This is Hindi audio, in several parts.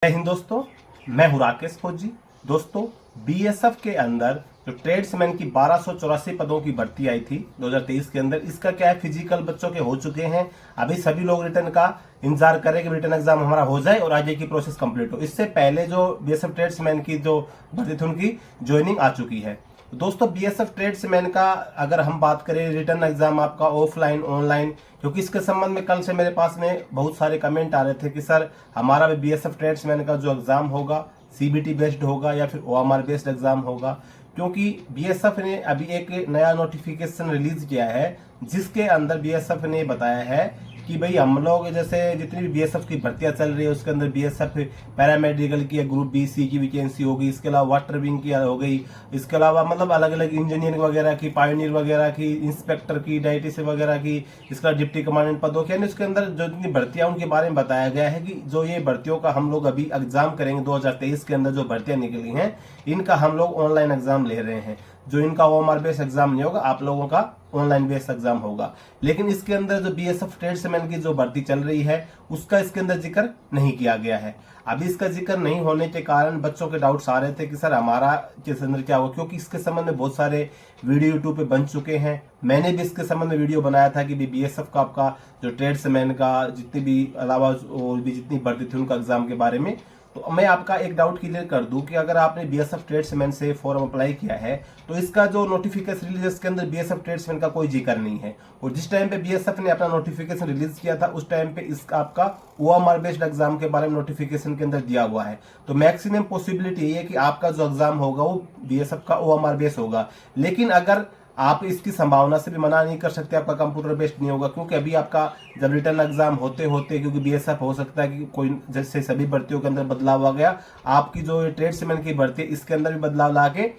जय हिंद दोस्तों, मैं हूं राकेश फौजी। दोस्तों, बीएसएफ के अंदर जो ट्रेड्समैन की 1284 पदों की भर्ती आई थी 2023 के अंदर, इसका क्या है, फिजिकल बच्चों के हो चुके हैं। अभी सभी लोग रिटर्न का इंतजार करें कि रिटर्न एग्जाम हमारा हो जाए और आगे की प्रोसेस कंप्लीट हो। इससे पहले जो बीएसएफ ट्रेड्समैन की जो भर्ती थी उनकी ज्वाइनिंग आ चुकी है। दोस्तों, बीएसएफ ट्रेड्समैन का अगर हम बात करें, रिटर्न एग्जाम आपका ऑफलाइन ऑनलाइन, क्योंकि इसके संबंध में कल से मेरे पास में बहुत सारे कमेंट आ रहे थे कि सर हमारा भी बीएसएफ ट्रेड्समैन का जो एग्जाम होगा सीबीटी बेस्ड होगा या फिर ओएमआर बेस्ड एग्जाम होगा। क्योंकि बीएसएफ ने अभी एक नया नोटिफिकेशन रिलीज किया है जिसके अंदर बीएसएफ ने बताया है कि भाई हम लोग जैसे जितनी भी बीएसएफ की भर्तियां चल रही है उसके अंदर बीएसएफ पैरामेडिकल की ग्रुप बी सी की वैकेंसी होगी, इसके अलावा वाटर विंग की हो गई, इसके अलावा मतलब अलग अलग इंजीनियरिंग वगैरह की, पायोनियर वगैरह की, इंस्पेक्टर की, डाइटिस वगैरह की, इसका डिप्टी कमांडेंट पदों की, यानी उसके अंदर जो जितनी भर्तियां उनके बारे में बताया गया है कि जो ये भर्तियों का हम लोग अभी एग्जाम करेंगे 2023 के अंदर जो भर्तियां निकली हैं इनका हम लोग ऑनलाइन एग्जाम ले रहे हैं। जो इनका ओएमआर बेस्ड एग्जाम नहीं होगा, आप लोगों का ऑनलाइन बेस्ड एग्जाम होगा। लेकिन इसके अंदर जो बीएसएफ ट्रेड्समैन की जो भर्ती चल रही है उसका इसके अंदर जिक्र नहीं किया गया है। अभी इसका जिक्र नहीं होने के कारण बच्चों के डाउट्स आ रहे थे कि सर हमारा किस अंदर क्या होगा, क्योंकि इसके संबंध में बहुत सारे वीडियो यूट्यूब पे बन चुके हैं। मैंने भी इसके संबंध में वीडियो बनाया था कि बीएसएफ का आपका जो ट्रेड्समैन का जितनी भी अलावा और भी जितनी भर्ती थी उनका एग्जाम के बारे में। तो मैं आपका एक डाउट क्लियर कर दूं कि अगर आपने बीएसएफ ट्रेड्समैन से फॉर्म अप्लाई किया है तो इसका जो नोटिफिकेशन रिलीज इसके अंदर बीएसएफ ट्रेड्समैन का कोई जिक्र नहीं है। और जिस टाइम पे बीएसएफ ने अपना नोटिफिकेशन रिलीज किया था उस टाइम पे इसका आपका ओएमआर बेस्ड एग्जाम के बारे में नोटिफिकेशन के अंदर दिया हुआ है। तो मैक्सिमम पॉसिबिलिटी यही है कि आपका जो एग्जाम होगा वो बीएसएफ का ओएमआर बेस्ड होगा। लेकिन अगर आप इसकी संभावना से भी मना नहीं कर सकते आपका कंप्यूटर बेस्ड नहीं होगा, क्योंकि अभी आपका जब रिटर्न एग्जाम होते होते, क्योंकि बीएसएफ हो सकता है कि कोई जैसे सभी भर्तियों के अंदर बदलाव आ गया, आपकी जो ट्रेड्समैन की भर्ती है इसके अंदर भी बदलाव लाके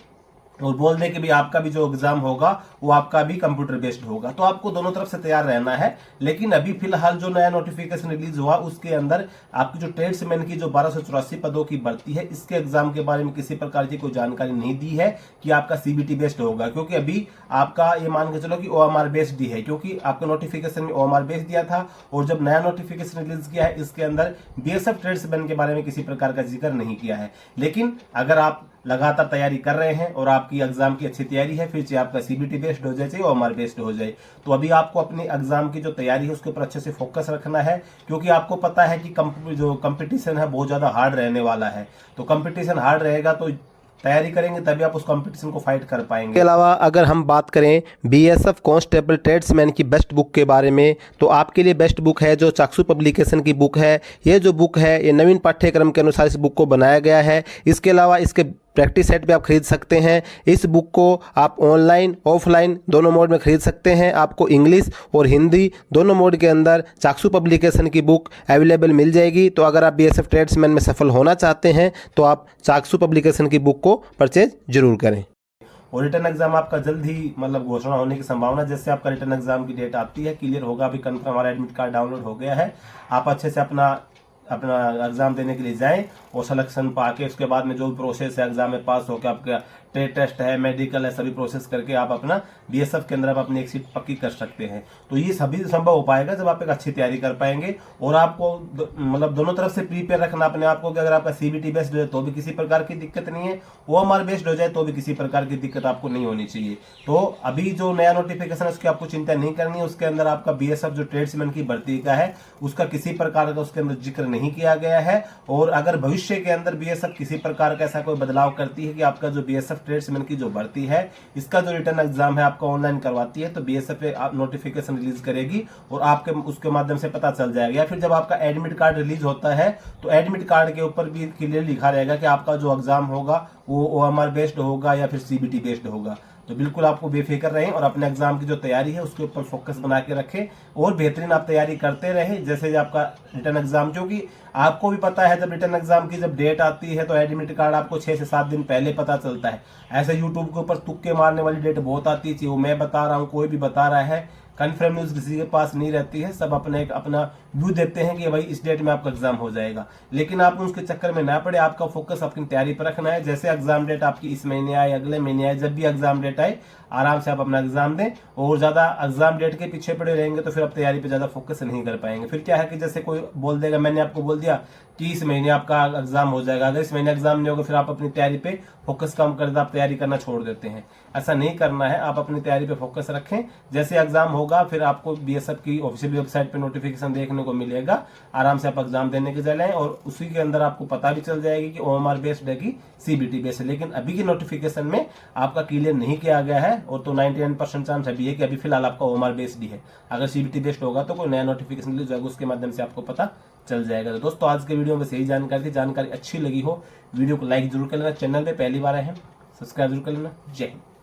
और बोल दे कि भी आपका भी जो एग्जाम होगा वो आपका भी कंप्यूटर बेस्ड होगा। तो आपको दोनों तरफ से तैयार रहना है। लेकिन अभी फिलहाल जो नया नोटिफिकेशन रिलीज हुआ उसके अंदर आपकी जो ट्रेड्समैन की जो 1284 पदों की भर्ती है इसके एग्जाम के बारे में किसी प्रकार की कोई जानकारी नहीं दी है कि आपका सीबीटी बेस्ड होगा, क्योंकि अभी आपका ये मान के चलो कि ओएमआर बेस्ड ही है, क्योंकि आपके नोटिफिकेशन में ओएमआर बेस्ड दिया था। और जब नया नोटिफिकेशन रिलीज किया है इसके अंदर बीएसएफ ट्रेड्समैन के बारे में किसी प्रकार का जिक्र नहीं किया है। लेकिन अगर आप लगातार तैयारी कर रहे हैं और आपकी एग्जाम की अच्छी तैयारी है, फिर चाहे आपका सीबीटी बेस्ड हो जाए चाहे ओएमआर बेस्ड हो जाए, तो अभी आपको अपने एग्जाम की जो तैयारी है उसके ऊपर अच्छे से फोकस रखना है। क्योंकि आपको पता है कि जो कंपटीशन है बहुत ज्यादा हार्ड रहने वाला है। तो कंपटीशन हार्ड रहेगा तो तैयारी करेंगे तभी आप उस कंपटीशन को फाइट कर पाएंगे। के अलावा अगर हम बात करें बीएसएफ कांस्टेबल ट्रेड्समैन की बेस्ट बुक के बारे में, तो आपके लिए बेस्ट बुक है जो चाक्षु पब्लिकेशन की बुक है। ये जो बुक है ये नवीन पाठ्यक्रम के अनुसार इस बुक को बनाया गया है। इसके अलावा इसके प्रैक्टिस सेट भी आप खरीद सकते हैं। इस बुक को आप ऑनलाइन ऑफलाइन दोनों मोड में खरीद सकते हैं। आपको इंग्लिश और हिंदी दोनों मोड के अंदर चाक्षु पब्लिकेशन की बुक अवेलेबल मिल जाएगी। तो अगर आप बीएसएफ ट्रेड्समैन में सफल होना चाहते हैं तो आप चाक्षु पब्लिकेशन की बुक को परचेज जरूर करें। और रिटर्न एग्जाम आपका जल्द ही मतलब घोषणा होने की संभावना, जैसे आपका रिटर्न एग्जाम की डेट आती है क्लियर होगा। अभी कंफर्म हमारा एडमिट कार्ड डाउनलोड हो गया है। आप अच्छे से अपना एग्जाम देने के लिए जाएं और सिलेक्शन पाके उसके बाद में जो भी प्रोसेस है एग्जाम में पास होकर आपका ट्रेड टेस्ट है, मेडिकल है, सभी प्रोसेस करके आप अपना बीएसएफ के अंदर आप अपनी एक सीट पक्की कर सकते हैं। तो ये सभी संभव हो पाएगा जब आप एक अच्छी तैयारी कर पाएंगे। और आपको मतलब दोनों तरफ से प्रीपेयर रखना अपने आप को कि अगर आपका सीबीटी बेस्ड हो जाए तो भी किसी प्रकार की दिक्कत नहीं है, ओएमआर बेस्ड हो जाए तो भी किसी प्रकार की दिक्कत आपको नहीं होनी चाहिए। तो अभी जो नया नोटिफिकेशन है उसकी आपको चिंता नहीं करनी है। उसके अंदर आपका बीएसएफ जो ट्रेड्समैन की भर्ती का है उसका किसी प्रकार का उसके अंदर जिक्र नहीं किया गया है। और अगर भविष्य के अंदर बीएसएफ किसी प्रकार का ऐसा कोई बदलाव करती है कि आपका जो बीएसएफ ट्रेड्समैन की जो भर्ती है इसका जो रिटर्न एग्जाम है आपका ऑनलाइन करवाती है, तो बीएसएफ आप नोटिफिकेशन रिलीज करेगी और आपके उसके माध्यम से पता चल जाएगा। या फिर जब आपका एडमिट कार्ड रिलीज होता है तो एडमिट कार्ड के ऊपर भी क्लियर लिखा रहेगा कि आपका जो एग्जाम होगा वो ओएमआर बेस्ड होगा या फिर सीबीटी बेस्ड होगा। तो बिल्कुल आपको बेफिक्र रहें और अपने एग्जाम की जो तैयारी है उसके ऊपर फोकस बना के रखें और बेहतरीन आप तैयारी करते रहें। जैसे आपका रिटर्न एग्जाम, क्योंकि आपको भी पता है जब रिटर्न एग्जाम की जब डेट आती है तो एडमिट कार्ड आपको 6 से 7 दिन पहले पता चलता है। ऐसे यूट्यूब के ऊपर तुक्के मारने वाली डेट बहुत आती है, वो मैं बता रहा हूँ कोई भी बता रहा है, कन्फर्म न्यूज किसी के पास नहीं रहती है, सब अपना व्यू देते हैं कि भाई इस डेट में आपका एग्जाम हो जाएगा। लेकिन आप उसके चक्कर में ना पड़े, आपका फोकस अपनी तैयारी पर रखना है। जैसे एग्जाम डेट आपकी इस महीने आए, अगले महीने आए, जब भी एग्जाम डेट आए आराम से आप अपना एग्जाम दें। और ज्यादा एग्जाम डेट के पीछे पड़े रहेंगे तो फिर आप तैयारी पे ज्यादा फोकस नहीं कर पाएंगे। फिर क्या है कि जैसे कोई बोल देगा, मैंने आपको बोल दिया कि इस महीने आपका एग्जाम हो जाएगा, अगर इस महीने एग्जाम नहीं होगा फिर आप अपनी तैयारी पे फोकस कम कर दे, आप तैयारी करना छोड़ देते हैं। ऐसा नहीं करना है, आप अपनी तैयारी पे फोकस रखें। जैसे एग्जाम होगा फिर आपको बीएसएफ की ऑफिशियल वेबसाइट पे नोटिफिकेशन देखने को मिलेगा, आराम से आप एग्जाम देने के चले और उसी के अंदर आपको पता भी चल जाएगी कि ओएमआर बेस्ड है कि सीबीटी बेस्ड है। लेकिन अभी की नोटिफिकेशन में आपका क्लियर नहीं किया गया है, और तो 99% चांस अभी है कि अभी फिलहाल आपका ओएमआर बेस्ड ही है। अगर सीबीटी बेस्ड होगा तो कोई नया नोटिफिकेशन रिलीज होगा, उसके माध्यम से आपको पता चल जाएगा। तो दोस्तों आज के वीडियो में यही जानकारी थी। जानकारी अच्छी लगी हो वीडियो को लाइक जरूर कर लेना, चैनल पे पहली बार आए हैं सब्सक्राइब जरूर कर लेना। जय हिंद।